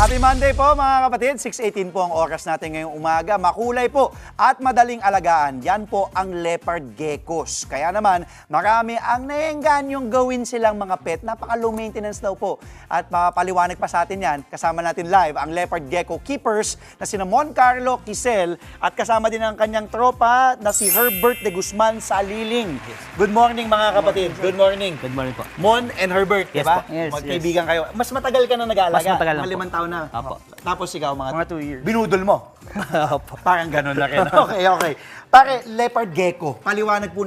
Happy Monday po mga kapatid, 6:18 po ang oras natin ngayong umaga. Makulay po at madaling alagaan, yan po ang leopard geckos. Kaya naman, marami ang naenganyong gawin silang mga pet. Napaka-low maintenance daw po. At mapapaliwanag pa sa atin yan, kasama natin live ang leopard gecko keepers na sina Mon Carlo Quisel at kasama din ang kanyang tropa na si Herbert de Guzman Saliling. Good morning mga kapatid, good morning. Good morning po. Mon and Herbert, Yes di ba? po. Yes, Magkaibigan kayo. Mas matagal ka na nag-aalaga. Mas matagal na mga po. 5 taon na. Apo. Tapos ikaw, Mga 2 years. binudol mo. Opo. Parang ganun na rin. Okay. Pare, leopard gecko. Paliwanag po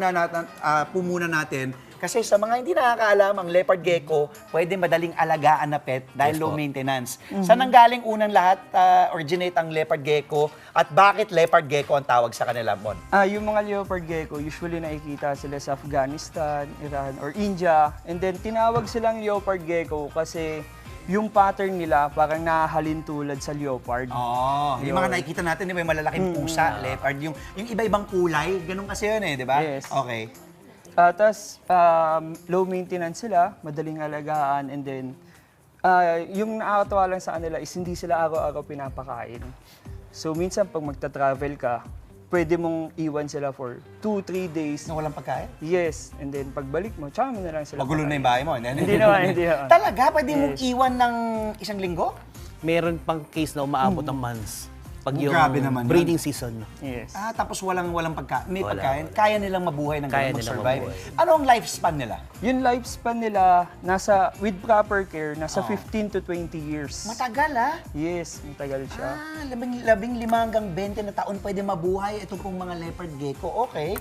muna natin. Kasi sa mga hindi nakakaalam, ang leopard gecko, pwede madaling alagaan na pet dahil Yes low po. maintenance. Saan nanggaling unang lahat originate ang leopard gecko at bakit leopard gecko ang tawag sa kanila, Mon? Yung mga leopard gecko, usually nakikita sila sa Afghanistan, Iran, or India. And then, tinawag silang leopard gecko kasi yung pattern nila parang nahahalin tulad sa leopard. Yung Yun. mga nakikita natin, di ba, yung malalaking pusa, leopard, yung iba-ibang kulay, ganun kasi yun di ba? Yes. Okay. Tapos, low maintenance sila, madaling alagaan, and then, yung nakakatawa lang sa kanila is hindi sila araw-araw pinapakain. So, minsan pag magta-travel ka, pwede mong iwan sila for 2-3 days. Na walang pagkain? Yes, and then pagbalik mo, tsaka mo na lang sila Magulo na pakain. yung bahay mo. Hindi naman. Talaga? Pwede mong iwan ng isang linggo? Meron pang case na umaabot ng months. Pag yung Grabe naman yun. breeding season. Yes. Tapos walang pagkain. May Wala. pagkain. Kaya nilang mabuhay ng Kaya ganun, nilang mag-survive. mabuhay. Ano ang lifespan nila? Yung lifespan nila, with proper care, nasa 15 to 20 years. Matagal Yes, matagal siya. 15 hanggang 20 na taon pwede mabuhay ito pong mga leopard gecko. Okay.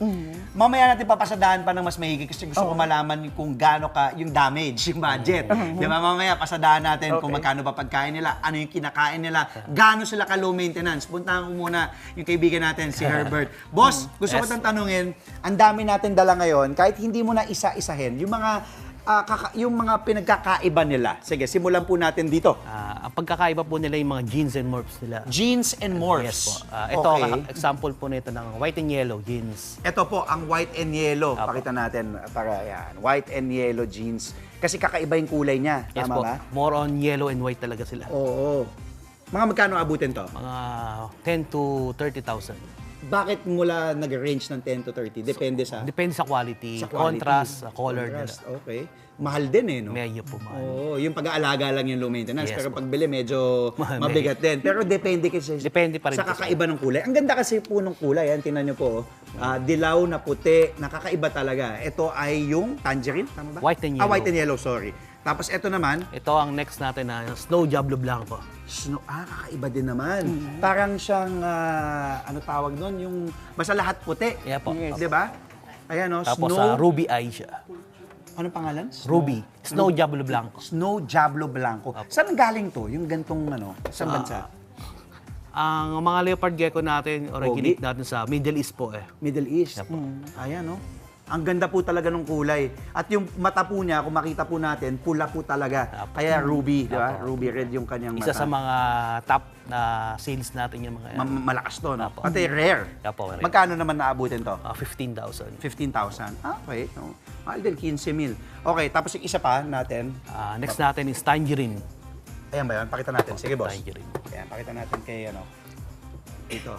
Mamaya natin papasadaan pa ng mas mahigit kasi gusto ko malaman kung gaano ka yung damage, yung budget. Di ba? Mamaya pasadaan natin kung Okay. magkano ba pagkain nila, ano yung kinakain nila, gaano sila ka low maintenance. Puntahan ko muna yung kaibigan natin, si Herbert. Boss, gusto ko Yes. tang tanungin, ang dami natin dala ngayon, kahit hindi mo na isa-isahin, yung mga pinagkakaiba nila. Sige, simulan po natin dito. Ang pagkakaiba po nila yung mga genes and morphs nila. Jeans and morphs. Yes po. Ito, Okay. example po nito ng white and yellow genes. Ito po, ang white and yellow. Apo. Pakita natin para yan. White and yellow jeans. Kasi kakaiba yung kulay niya. Yes Tama po. ba? More on yellow and white talaga sila. Oo. Mga magkano abutin to? Mga 10 to 30,000. Bakit mula nag-range ng 10 to 30? Depende sa Depende sa quality, sa quality. contrast, sa color Contrast, nila. okay. Mahal din no? Medyo po mahal. Oo, yung pag-aalaga lang yung low maintenance. Yes pero po. pagbili medyo Mahal, mabigat din. Pero depende kasi Depende pa rin sa po sa- kakaiba ng kulay. Ang ganda kasi po ng kulay. Yan, tingnan nyo po. Dilaw na puti, nakakaiba talaga. Ito ay yung tangerine, tama ba? White and yellow. White and yellow, sorry. Tapos ito naman, Ito ang next natin na Snow Diablo Blanco. snow. Kakaiba din naman. Parang siyang, ano tawag doon? Yung, basta lahat puti. Yeah po. Yes. Di ba? Ayan o, Tapos snow. ruby eye siya. Anong pangalan? Ruby. Snow Diablo Blanco. Snow Diablo Blanco. Saan galing to? Yung gantong saan bansa? Ang mga leopard gecko natin, originate natin sa Middle East po eh. Middle East. Ayan o. Ang ganda po talaga ng kulay. At yung mata po niya, kung makita po natin, pula po talaga. Kaya ruby, di ba? Ruby red yung kanyang mata. Isa sa mga top na sales natin yung mga Malakas to, no? Apo. Pati rare. Apo, rare. Magkano naman naabutin to? 15,000. 15,000. Okay. No? Mahal din, 15,000. Okay, tapos yung isa pa natin. Next natin is Tangerine. Ayan ba yun? Pakita natin. Sige, boss. Tangerine. Ayan, pakita natin kay ito.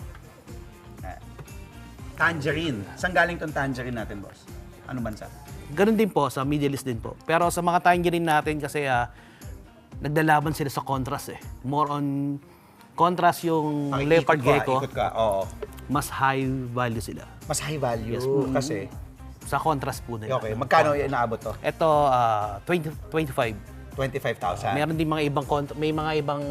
Tangerine. Saan galing tong tangerine natin, boss? Ano bansa? Ganun din po, sa Middle East din po. Pero sa mga Tangerine natin kasi naglalaban sila sa contrast eh. More on contrast yung leopard gecko, Ikot ka, oo. mas high value sila. Mas high value Yes po. kasi. Sa contrast po nila. Okay, magkano inaabot to? Ito, 25. 25,000. Meron din mga ibang may mga ibang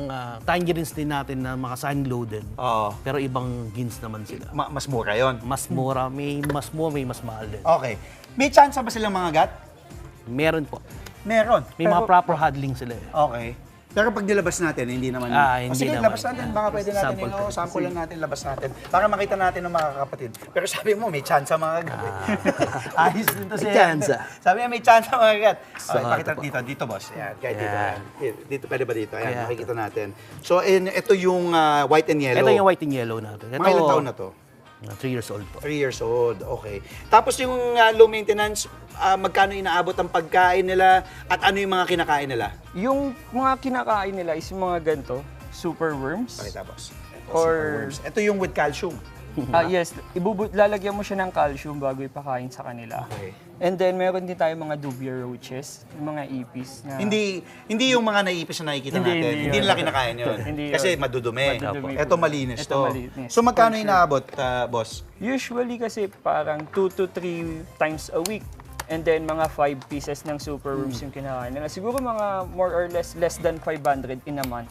tangerines din natin na mga sun-loaded. Oo. Pero ibang genes naman sila. Mas mura yon. Mas mura, may mas mura, may mas mahal din. Okay. May chance ba silang mga gat? Meron po. Meron. May mga proper handling sila eh. Okay. Pero pag nilabas natin, hindi naman. Hindi sige, naman. labas natin. Baka pwede natin, Sample po. sample lang natin, labas natin. Para makita natin ng mga kapatid. Pero sabi mo, may chance mga gat. Ayos din to siya. May chance. Sabi niya, may chance mga gat. So, Okay, pakita ito po. dito, boss. Ayan, kahit dito. Ayan. Dito, pwede ba dito? Ayan, Ayan. makikita natin. So, ito yung white and yellow. Ito yung white and yellow natin. Ito, Mga ilang taon na to? 3 years old po. 3 years old, okay. Tapos yung low maintenance, magkano inaabot ang pagkain nila at ano yung mga kinakain nila? Yung mga kinakain nila is yung mga ganito. superworms. Pakita, boss. Ito, Or- superworms. Ito yung with calcium. Yes, lalagyan mo siya ng calcium bago ipakain sa kanila. Okay. And then meron din tayo mga dubia roaches, yung mga ipis na Hindi yung mga naipis na nakikita Hindi, natin. hindi Hindi yun. nila kinakain yun. Hindi yun. Kasi madudumi. Madudumi Ito po. malinis Ito to. malinis. So magkano For sure. inaabot, boss? usually kasi parang 2 to 3 times a week. And then mga 5 pieces ng superworms yung kinakain nila. Siguro mga more or less than 500 in a month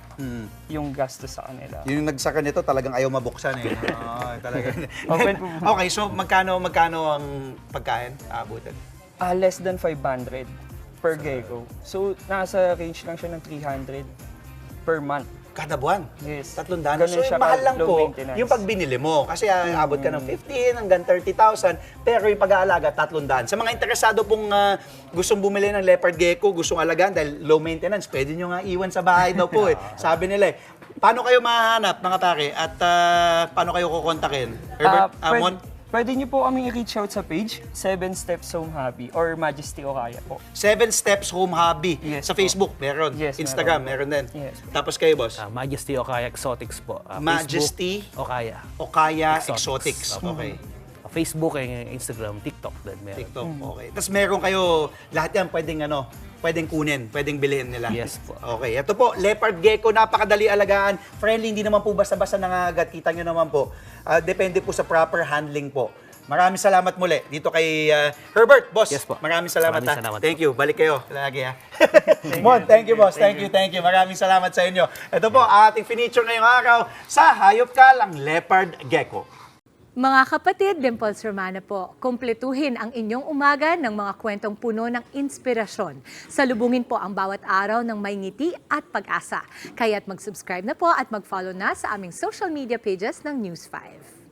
yung gastos sa kanila. Yung nagsaka nito talagang ayaw mabuksan eh. Talaga. Open po. Okay, so magkano ang pagkain aabutin? Less than 500 per gecko. So nasa range lang siya ng 300 per month. Kada buwan? Yes. 300. Ganun So siya yung mahal lang low po maintenance. yung pag binili mo. Kasi aabot ka ng 15 hanggang 30,000. Pero yung pag-aalaga, 300. Sa mga interesado pong gustong bumili ng leopard gecko, gustong alagaan dahil low maintenance, pwede nyo nga iwan sa bahay daw po eh. Sabi nila eh. Paano kayo mahanap mga pare? At paano kayo kukontakin? Herbert, Mon? Pwede niyo po kaming i-reach out sa page, 7 Steps Home Hobby or Majesty Okaya po. 7 Steps Home Hobby. Yes Sa po. Facebook, meron. Yes, Instagram, meron meron din. Yes po. Tapos kayo, boss? Majesty Okaya Exotics po. Majesty Facebook, Okaya. Okaya Exotics. Exotics. Okay. Facebook, Instagram, TikTok din meron. TikTok, okay. Tapos meron kayo, lahat yan pwedeng kunin, pwedeng bilhin nila. Yes po. Okay, ito po, leopard gecko, napakadali alagaan. Friendly, hindi naman po basta-basta nangagat. Kita nyo naman po. Depende po sa proper handling po. Maraming salamat muli dito kay Herbert, boss. Yes po. Maraming salamat. Maraming salamat Thank you. Balik kayo lagi ha. Mon, thank you boss. Thank you. Maraming salamat sa inyo. Ito po, ating feature ngayong araw sa Hayop Ka Lang Leopard Gecko. Mga kapatid, Dimples Romana po, kumpletuhin ang inyong umaga ng mga kwentong puno ng inspirasyon. Salubungin po ang bawat araw ng may ngiti at pag-asa. Kaya't mag-subscribe na po at mag-follow na sa aming social media pages ng News 5.